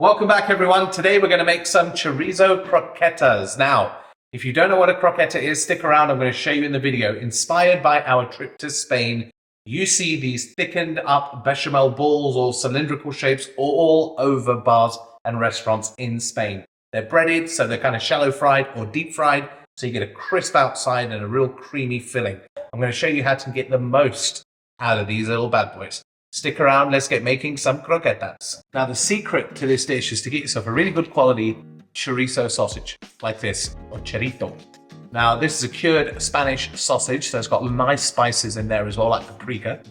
Welcome back, everyone. Today we're going to make some chorizo croquetas. Now, if you don't know what a croqueta is, stick around. I'm going to show you in the video. Inspired by our trip to Spain, you see these thickened up bechamel balls or cylindrical shapes all over bars and restaurants in Spain. They're breaded, so they're kind of shallow fried or deep fried, so you get a crisp outside and a real creamy filling. I'm going to show you how to get the most out of these little bad boys. Stick around, let's get making some croquetas. Now the secret to this dish is to get yourself a really good quality chorizo sausage, like this, or chorito. Now this is a cured Spanish sausage, so it's got nice spices in there as well, like paprika.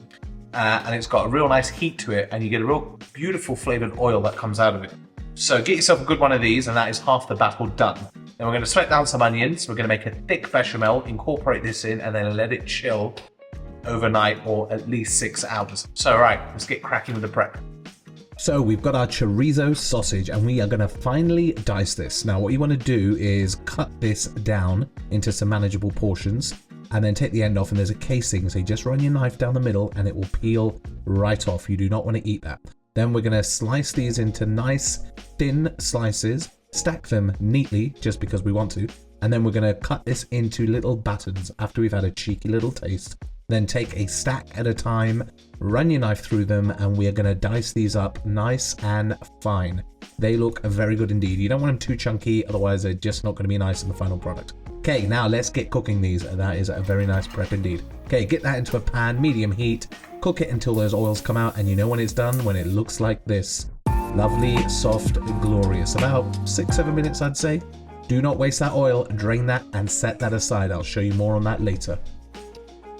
And it's got a real nice heat to it, and you get a real beautiful flavored oil that comes out of it. So get yourself a good one of these, and that is half the battle done. Then we're going to sweat down some onions, we're going to make a thick bechamel, incorporate this in, and then let it chill overnight or at least 6 hours. So right, let's get cracking with the prep. So we've got our chorizo sausage and we are going to finally dice this. Now what you want to do is cut this down into some manageable portions and then take the end off, and there's a casing, so you just run your knife down the middle and it will peel right off. You do not want to eat that. Then we're going to slice these into nice thin slices, stack them neatly just because we want to, and then we're going to cut this into little battens after we've had a cheeky little taste. Then take a stack at a time, run your knife through them, and we are going to dice these up nice and fine. They look very good indeed. You don't want them too chunky, otherwise they're just not going to be nice in the final product. Okay, now let's get cooking these. That is a very nice prep indeed. Okay, get that into a pan, medium heat, cook it until those oils come out, and you know when it's done, when it looks like this. Lovely, soft, glorious. About 6-7 minutes, I'd say. Do not waste that oil, drain that, and set that aside. I'll show you more on that later.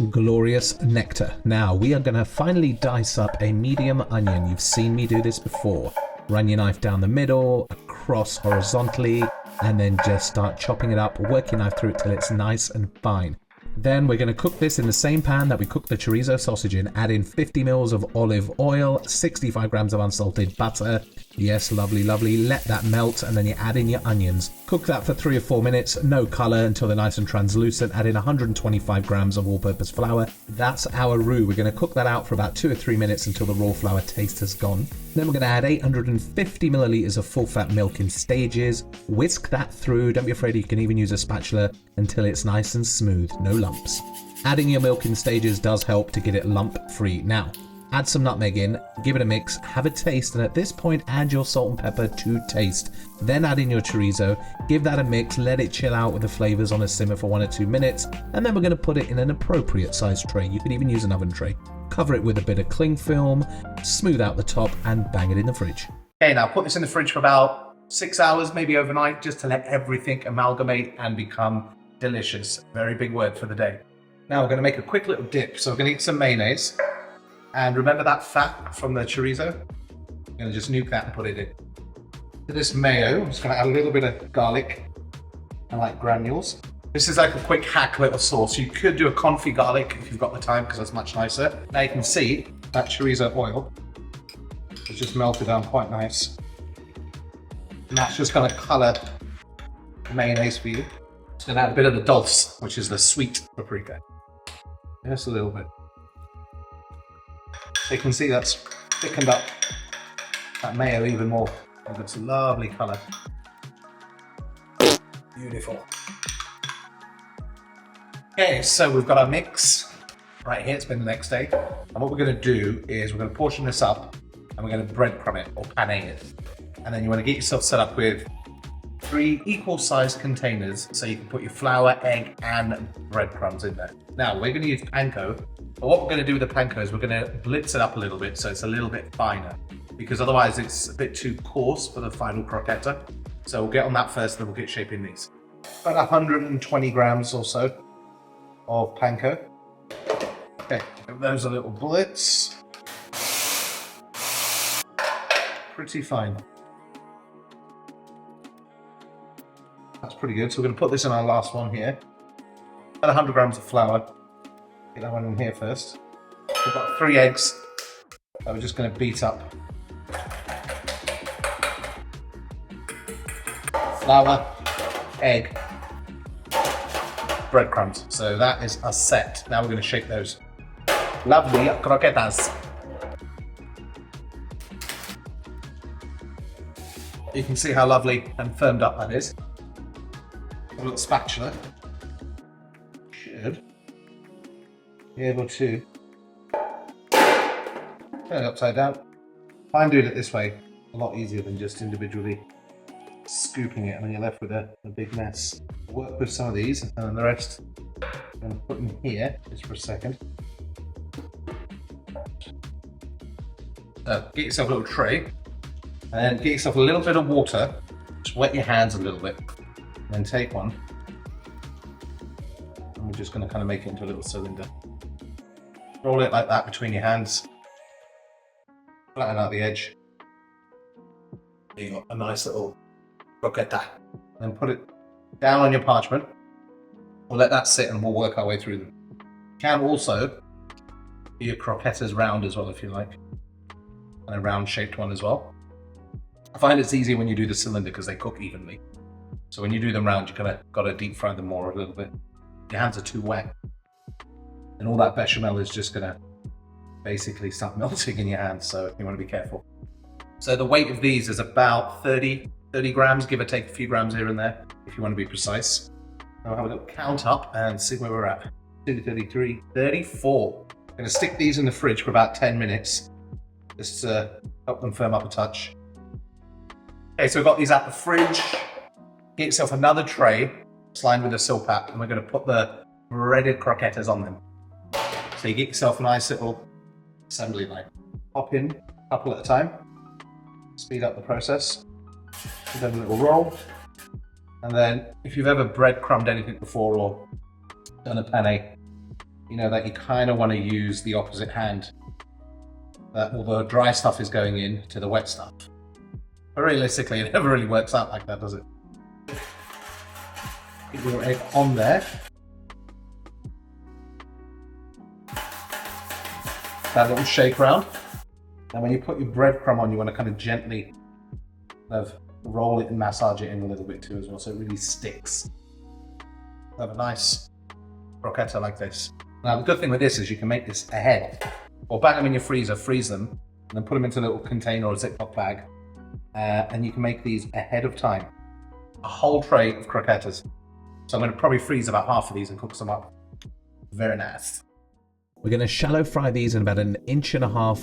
Glorious nectar. Now we are going to finally dice up a medium onion. You've seen me do this before. Run your knife down the middle, across horizontally, and then just start chopping it up. Work your knife through it till it's nice and fine. Then we're going to cook this in the same pan that we cooked the chorizo sausage in. Add in 50 mils of olive oil, 65 grams of unsalted butter. Yes, lovely, lovely. Let that melt, and then you add in your onions. Cook that for 3 or 4 minutes, no color until they're nice and translucent. Add in 125 grams of all-purpose flour. That's our roux. We're going to cook that out for about 2 or 3 minutes until the raw flour taste has gone. Then we're going to add 850 milliliters of full-fat milk in stages. Whisk that through. Don't be afraid, you can even use a spatula until it's nice and smooth, no lumps. Adding your milk in stages does help to get it lump-free. Now, add some nutmeg in, give it a mix, have a taste, and at this point add your salt and pepper to taste. Then add in your chorizo, give that a mix, let it chill out with the flavors on a simmer for 1 or 2 minutes, and then we're going to put it in an appropriate sized tray. You could even use an oven tray. Cover it with a bit of cling film, smooth out the top, and bang it in the fridge. Okay, now put this in the fridge for about 6 hours, maybe overnight, just to let everything amalgamate and become delicious. Very big word for the day. Now we're going to make a quick little dip. So we're going to get some mayonnaise. And remember that fat from the chorizo? I'm going to just nuke that and put it in. To this mayo, I'm just going to add a little bit of garlic and like granules. This is like a quick hack little sauce. You could do a confit garlic if you've got the time, because that's much nicer. Now you can see that chorizo oil has just melted down quite nice. And that's just going to color the mayonnaise for you. Just going to add a bit of the dulce, which is the sweet paprika. Just a little bit. So you can see that's thickened up that mayo even more. It's got some lovely colour. Beautiful. Okay, so we've got our mix right here. It's been the next day. And what we're going to do is we're going to portion this up and we're going to breadcrumb it or pane it. And then you want to get yourself set up with 3 equal-sized containers so you can put your flour, egg, and breadcrumbs in there. Now, we're going to use panko, but what we're going to do with the panko is we're going to blitz it up a little bit so it's a little bit finer, because otherwise it's a bit too coarse for the final croqueta. So we'll get on that first, then we'll get shaping these. About 120 grams or so of panko. Okay, give those a little blitz. Pretty fine. That's pretty good. So we're going to put this in our last one here. About 100 grams of flour. Get that one in here first. We've got 3 eggs that we're just going to beat up. Flour, egg, breadcrumbs. So that is a set. Now we're going to shape those. Lovely croquetas. You can see how lovely and firmed up that is. A little spatula should be able to turn it upside down. I'm doing it this way, a lot easier than just individually scooping it, and then you're left with a big mess. I'll work with some of these, and then the rest I'm going to put in here just for a second. So get yourself a little tray, and get yourself a little bit of water. Just wet your hands a little bit, and then take one. And we're just going to kind of make it into a little cylinder. Roll it like that between your hands. Flatten out the edge. You got a nice little croqueta. Then put it down on your parchment. We'll let that sit and we'll work our way through them. You can also do your croquetas round as well if you like. And a round shaped one as well. I find it's easier when you do the cylinder because they cook evenly. So when you do them round, you kind of got to deep fry them more a little bit. Your hands are too wet. And all that bechamel is just going to basically start melting in your hands, so you want to be careful. So the weight of these is about 30 grams, give or take a few grams here and there, if you want to be precise. I'll have a little count up and see where we're at. 32, 33, 34. I'm going to stick these in the fridge for about 10 minutes, just to help them firm up a touch. Okay, so we've got these out the fridge. Get yourself another tray, lined with a silpat, and we're going to put the breaded croquetas on them. So you get yourself a nice little assembly line. Pop in a couple at a time. Speed up the process. Give them a little roll. And then if you've ever breadcrumbed anything before or done a penne, you know that you kind of want to use the opposite hand. That all the dry stuff is going in to the wet stuff. But realistically, it never really works out like that, does it? Get your egg on there. That little shake round. And when you put your breadcrumb on, you want to kind of gently kind of roll it and massage it in a little bit too as well, so it really sticks. Have a nice croqueta like this. Now the good thing with this is you can make this ahead, or bang them in your freezer, freeze them, and then put them into a little container or Ziploc bag, and you can make these ahead of time. A whole tray of croquetas. So I'm going to probably freeze about half of these and cook some up. Very nice. We're going to shallow fry these in about 1.5 inches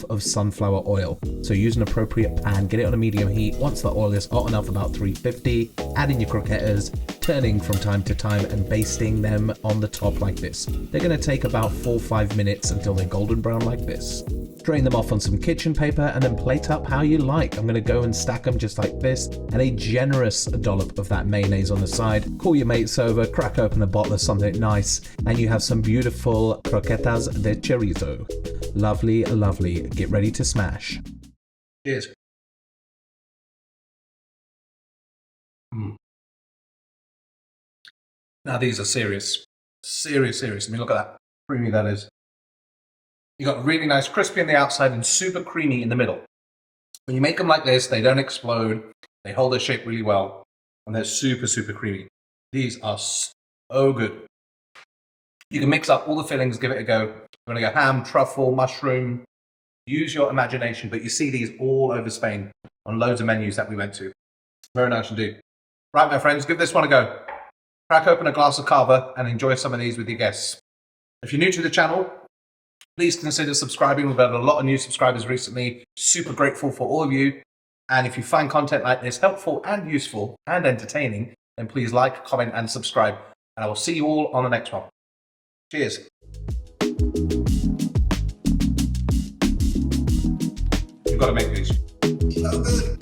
of sunflower oil. So use an appropriate pan, get it on a medium heat. Once the oil is hot enough, about 350, add in your croquetas, turning from time to time and basting them on the top like this. They're going to take about 4 or 5 minutes until they're golden brown like this. Drain them off on some kitchen paper and then plate up how you like. I'm going to go and stack them just like this, and a generous dollop of that mayonnaise on the side. Call your mates over, crack open a bottle of something nice, and you have some beautiful croquetas de chorizo. Lovely, lovely. Get ready to smash. Cheers. Now these are serious. Serious. I mean, look at that. Creamy that is. You got really nice crispy on the outside and super creamy in the middle. When you make them like this, they don't explode. They hold their shape really well, and they're super creamy. These are so good. You can mix up all the fillings, give it a go. You want to go ham, truffle, mushroom. Use your imagination, but you see these all over Spain on loads of menus that we went to. Very nice to do. Right, my friends, give this one a go. Crack open a glass of cava and enjoy some of these with your guests. If you're new to the channel, please consider subscribing. We've had a lot of new subscribers recently. Super grateful for all of you. And if you find content like this helpful and useful and entertaining, then please like, comment, and subscribe. And I will see you all on the next one. Cheers. You've got to make these. So good.